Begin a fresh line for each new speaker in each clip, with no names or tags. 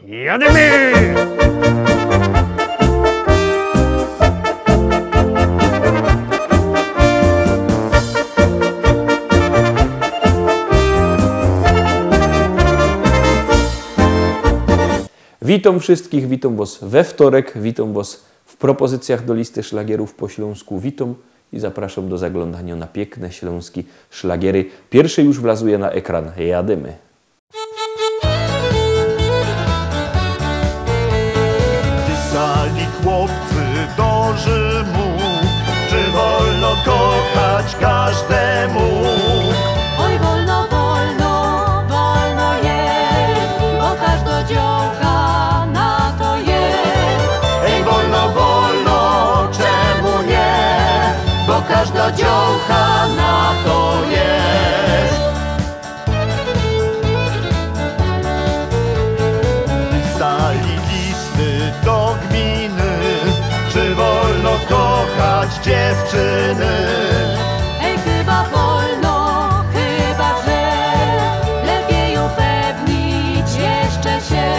Jadymy! Witam wszystkich, witam Was we wtorek, witam Was w propozycjach do listy szlagierów po śląsku. Witam i zapraszam do zaglądania na piękne śląskie szlagiery. Pierwszy już wlazuje na ekran. Jadymy!
Pisali chłopcy do Rzymu, czy wolno kochać każdemu?
Oj, wolno, wolno, wolno jest, bo każda działka na to jest.
Ej, wolno, wolno, czemu nie? Bo każda działka na to jest. Pisali listy do gminy, czy wolno kochać dziewczyny?
Ej, chyba wolno, chyba że lepiej upewnić jeszcze się.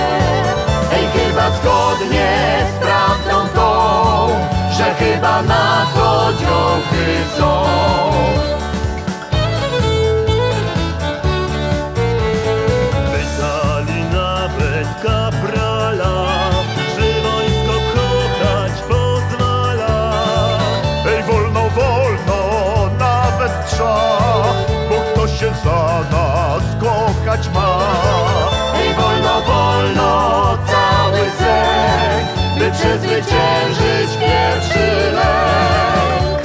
Ej, chyba zgodnie z prawdą tą, że chyba na to działky są. Pytali nawet kaprala, czy wojsko kochać pozwala. Ej, wolno, wolno, nawet trza, bo ktoś się za nas kochać ma. Ej, wolno, wolno, cały sek, by przezwyciężyć pierwszy lęk.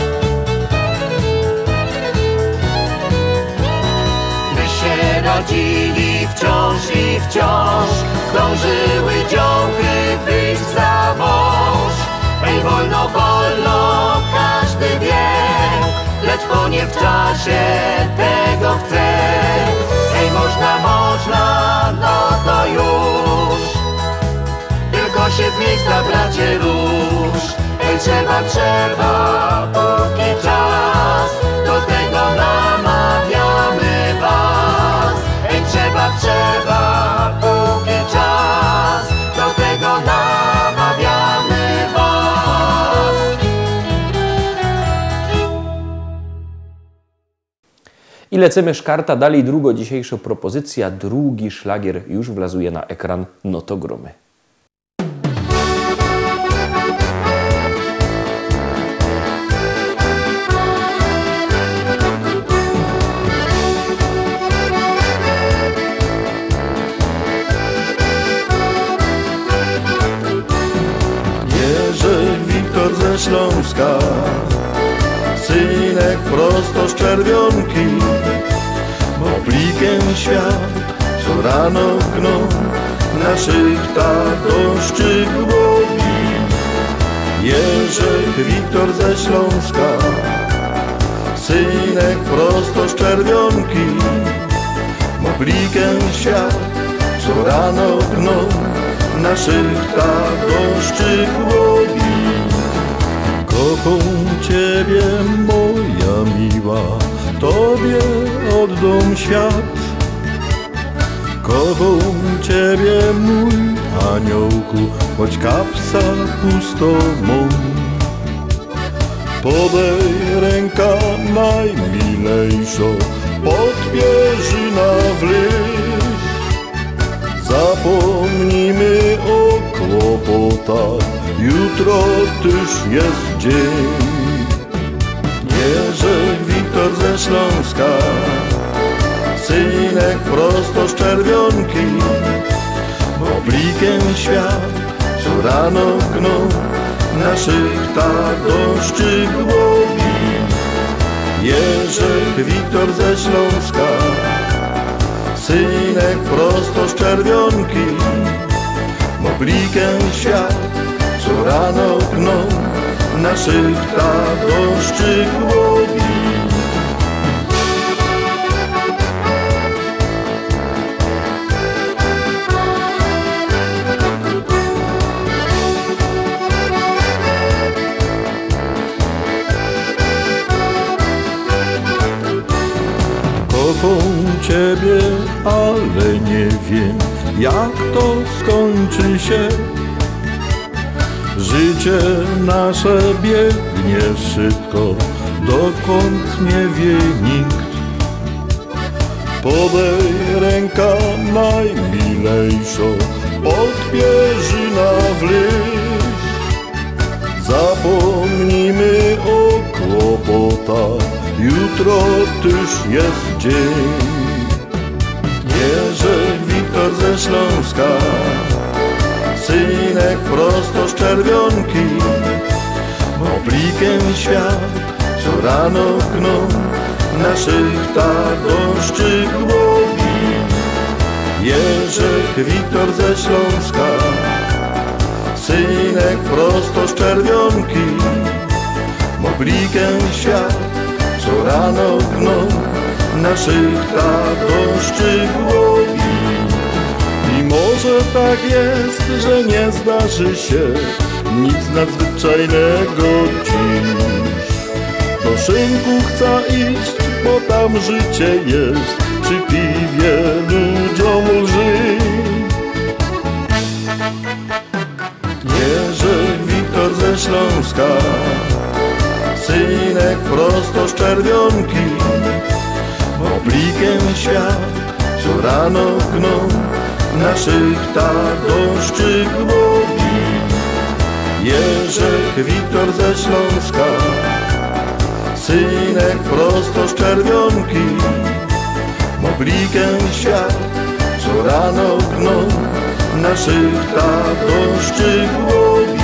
By się rodzili wciąż i wciąż, zdążyły działky wyjść za mąż. Ej, wolno, wolno, każdy wie, lecz bo nie w czasie tego chce. Ej, można, można, no to już, tylko się z miejsca, bracie, rusz. Ej, trzeba, trzeba, póki czas, do tego namawiamy was. Ej, trzeba, trzeba, póki czas, do tego namawiamy was.
I lecimy szkarta, dalej druga dzisiejsza propozycja, drugi szlagier już wlazuje na ekran, no to gromy.
Jerzy Wiktor ze Śląska, synek prosto z Czerwionki, oblikiem świat, co rano gną naszych tatoszczyk łowi. Jerzy Wiktor ze Śląska, synek prosto z Czerwionki, oblikiem świat, co rano gną naszych tatoszczyk łowi. Kocham Ciebie, moja miła, Tobie oddam świat. Kocham Ciebie, mój aniołku, choć kapsa pusto mą. Podaj ręka najmilejszo, pod pierzyna wleź. Zapomnijmy o kłopotach, jutro też jest dzień. Jerzy Wiktor ze Śląska, synek prosto z Czerwionki, oblikiem świat, co rano gną naszych tatoszczyk łowi. Jerzy Wiktor ze Śląska, synek prosto z Czerwionki, oblikiem świat, co rano gną naszych tatoszczyk łowi. Kocham Ciebie, ale nie wiem,
jak to skończy się. Życie nasze biegnie szybko, dokąd nie wie nikt. Podaj ręka najmilejszą, odbierzyna w liść. Zapomnijmy o kłopotach, jutro też jest dzień. Jerzek Wiktor ze Śląska, synek prosto z Czerwionki, oblikiem świat co rano gną, naszych tadoszczych głowi. Jerzek Wiktor ze Śląska, synek prosto z Czerwionki, oblikiem świat co rano gną, naszych tadoszczych głowi. I może tak jest, że nie zdarzy się nic nadzwyczajnego dziś. Do szynku chcę iść, bo tam życie jest, przy piwie ludziom lży. Jerzek Wiktor ze Śląska, synek prosto z Czerwionki, oblikiem świat co rano gną, naszych tadoszczych głowi. Jerzek Wiktor ze Śląska, synek prosto z Czerwionki, oblikiem świat co rano gną, naszych tadoszczych głowi.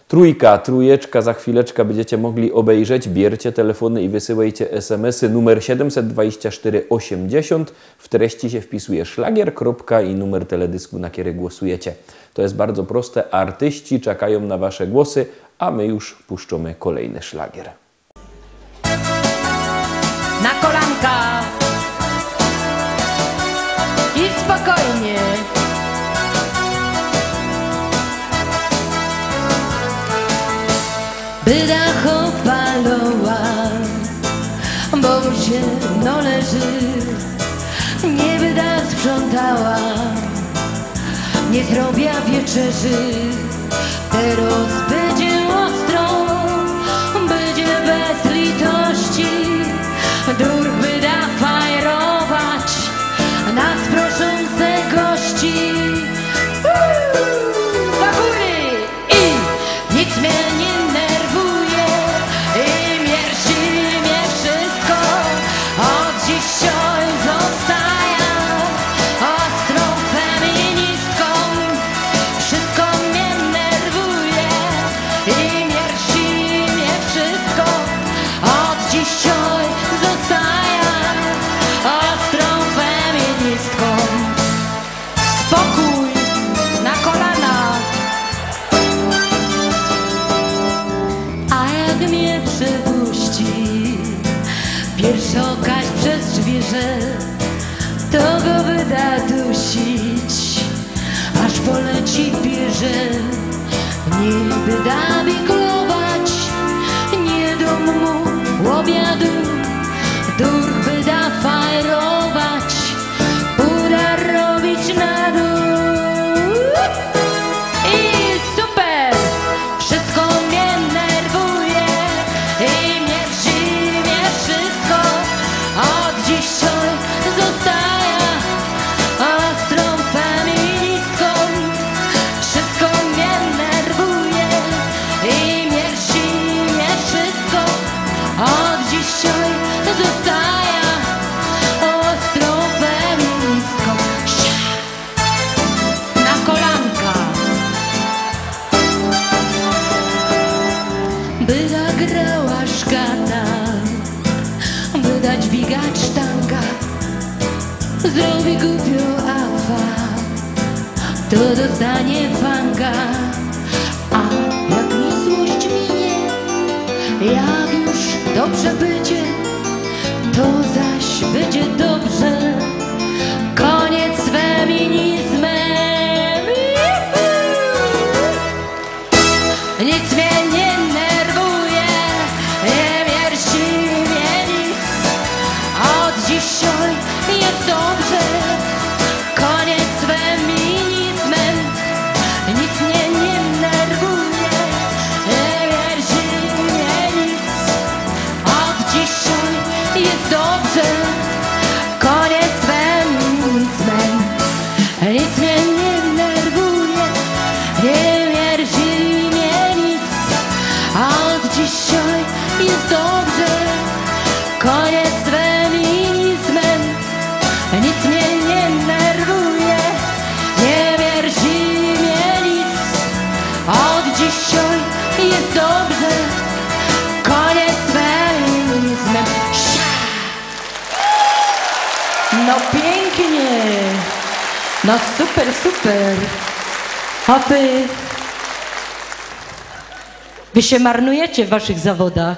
Trójka, trójeczka, za chwileczkę będziecie mogli obejrzeć. Bierzcie telefony i wysyłajcie SMS-y numer 724 80. W treści się wpisuje szlagier, kropka i numer teledysku, na który głosujecie. To jest bardzo proste. Artyści czekają na wasze głosy, a my już puszczamy kolejny szlagier.
Na kolanka i spokojnie. Byda chopaloła, bo się no leży. Nie byda sprzątała, nie zrobiła wieczerzy. Teraz będzie ostro, będzie bez litości. Dur byda fajrować nas proszące gości. Do góry i nic mnie nie nerwuje i mierzi mnie wszystko. Od dzisiaj zostaję ostrą feministką. Wszystko mnie nerwuje i mierzi mnie wszystko. Od dzisiaj zostaję ostrą feministką. Spokój na kolana. A jak mnie przepuści pierwszokaś przez drzwi, że to go wyda dusić, aż poleci bierze. Nie wyda wiglować, nie dom mu obiadu. Dur wyda fajrować, uda robić na dół. I super! Wszystko mnie nerwuje i mierzi mnie wszystko. Od dzisiaj zostaję ostrą feministką. Wszystko mnie nerwuje i mierzi mnie wszystko. Od dzisiaj zostaję ostrą feministką. Na kolanka. Byda grała szkana, byda dźwigać sztanga. Zrobi głupio afa, to dostanie fanga. A jak mi złość minie, jak już dobrze będzie, to zaś będzie dobrze. Koniec z feminizmem. Nic mnie nie nerwuje, nie wierci mnie nic. Od dzisiaj jest dobrze. Koniec z feminizmem. Nic mnie nie nerwuje, nie wierci mnie nic. Od dzisiaj jest dobrze. Koniec z feminizmem. Nic mnie nie nerwuje, nie wierci mnie nic. Od dzisiaj jest dobrze. Koniec z feminizmem. Nic mnie nie nerwuje, nie wierci mnie nic. Od dzisiaj jest dobrze. Koniec z feminizmem. No pięknie. No super, super. A wy się marnujecie w waszych zawodach.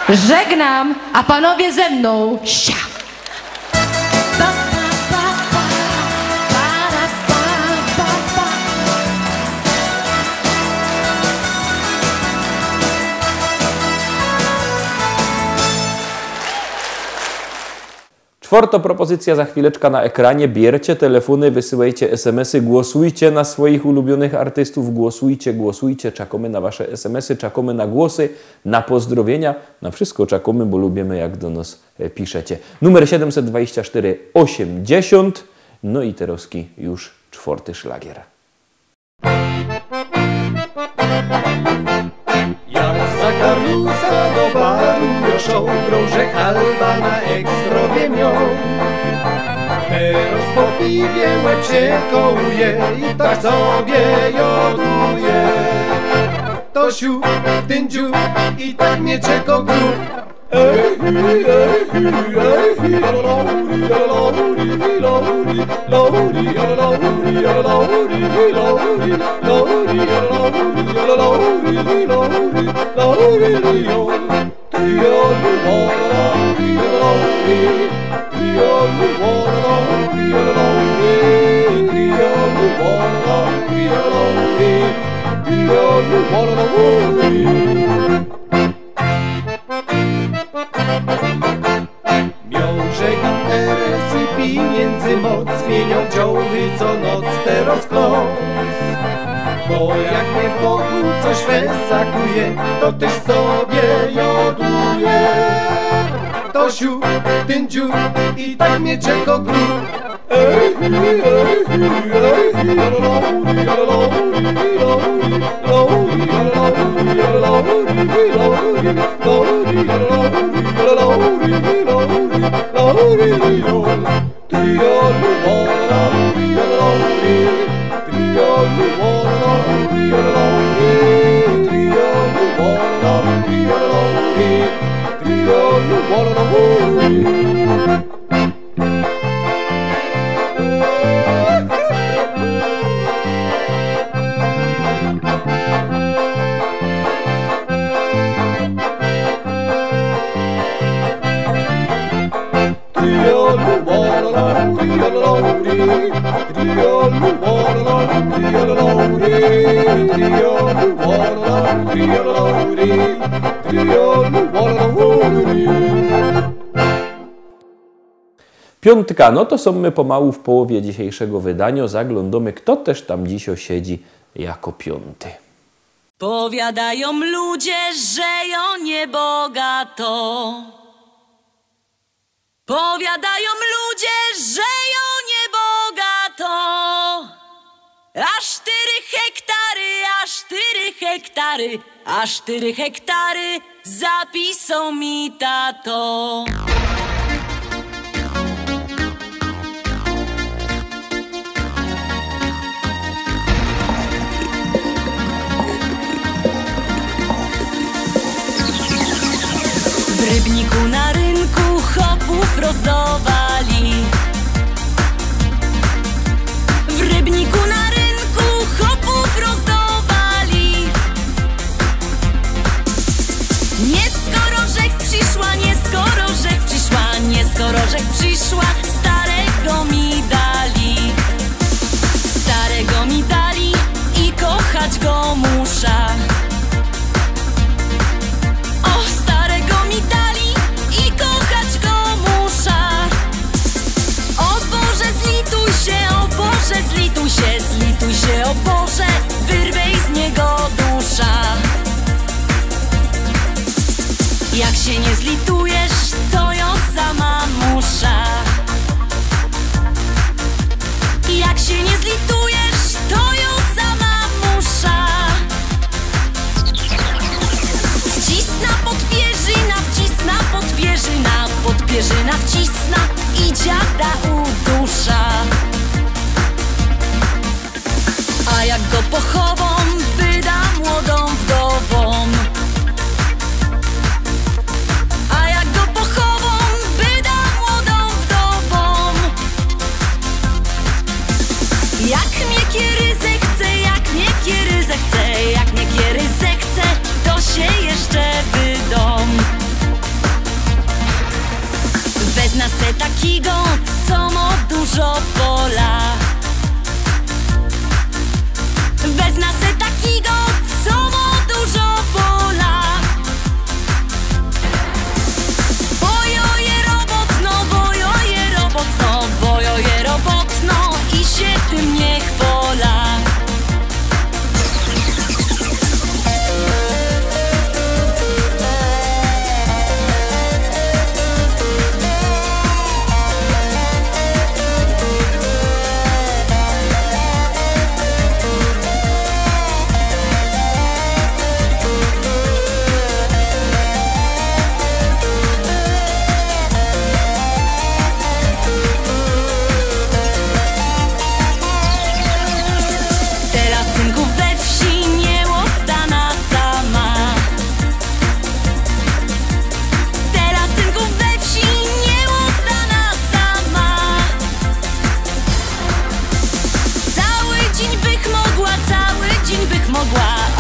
Żegnam, a panowie ze mną. Sia. Pa, pa, pa, pa. Para, pa, pa, pa.
Czwarta propozycja za chwileczkę na ekranie. Bierzcie telefony, wysyłajcie SMS-y, głosujcie na swoich ulubionych artystów, głosujcie, czekamy na wasze SMS-y, czekamy na głosy, na pozdrowienia, na wszystko czekamy, bo lubimy jak do nas piszecie. Numer 724 80, no i teraz już czwarty szlagier.
Jak za Karlusa do baru joszą, krążek Alba na ekstrowie mią. Teraz po piwie łeb się kołuje i tak sobie joduje. To siu, ten dziu i tak mnie czeko grób. Miążek interes i pieniędzy moc zmienią ciąży co noc teraz klos. Bo jak mnie w Bogu coś wesakuje, to też sobie joduje. To siu, ten dziu i tak mnie czeko grób.
Piątka, no to są my pomału w połowie dzisiejszego wydania. Zaglądamy, kto też tam dziś siedzi jako piąty.
Powiadają ludzie, że ją niebogato. Powiadają ludzie, że ją niebogato. A 4 hektary, a 4 hektary, a 4 hektary zapisał mi tato. W Rybniku na rynku chopów rozdawali. W Rybniku na rynku chopów rozdawali. Nie skoro rzek przyszła, nie skoro rzek przyszła, nie skoro
się nie zlitujesz, to ją sama musza. Jak się nie zlitujesz, to ją sama musza. Wcisna podpierzyna, wcisna podpierzyna, podpierzyna wcisna i dziada udusza. A jak go pochową, wyda młodą wdową. A jak go pochową, wyda młodą wdową. Jak mnie kieryzę chce, jak mnie kieryzę chce, jak mnie kieryzę chce, to się jeszcze wydom. Wezna se takiego, co ma dużo pola. Wezna se takiego, co ma dużo pola. Bojoje robotno, bojoje robotno, bojoje robotno i się tym nie chwola.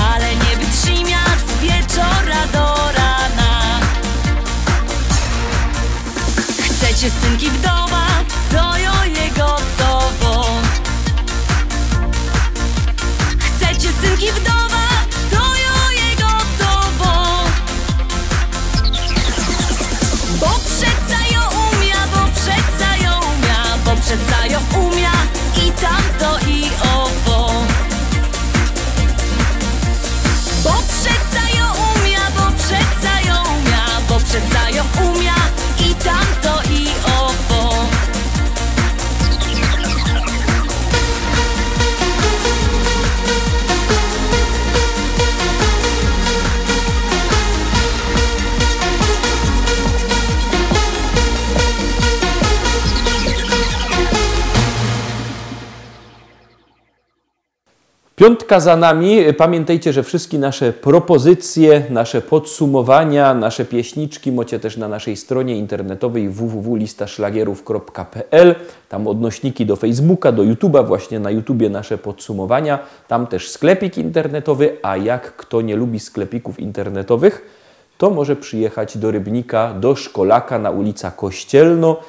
Ale nie wytrzyma z wieczora do rana. Chcecie synki wdowa, to ją jego gotowo. Chcecie synki wdowa, to ją jego gotowo. Bo przeca ją umia, bo przeca ją umia, bo przeca ją umia i tamto i owo. Bo przeca ją umia, bo przeca ją umia, bo przeca ją umia i tamto i owo.
Piątka za nami. Pamiętajcie, że wszystkie nasze propozycje, nasze podsumowania, nasze pieśniczki macie też na naszej stronie internetowej www.listaszlagierów.pl. Tam odnośniki do Facebooka, do YouTube'a, właśnie na YouTubie nasze podsumowania. Tam też sklepik internetowy, a jak kto nie lubi sklepików internetowych, to może przyjechać do Rybnika, do Szkolaka na ulica Kościelno.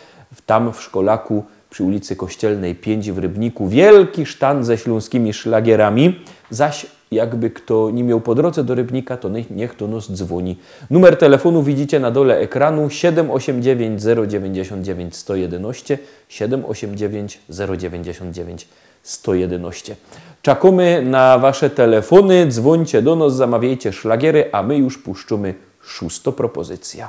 Tam w Szkolaku przy ulicy Kościelnej 5 w Rybniku wielki sztant ze śląskimi szlagierami. Zaś jakby kto nie miał po drodze do Rybnika, to niech do nas dzwoni. Numer telefonu widzicie na dole ekranu 789 099 111 789 099 111. Czekamy na wasze telefony, dzwońcie do nas, zamawiajcie szlagiery, a my już puszczymy 6. propozycja.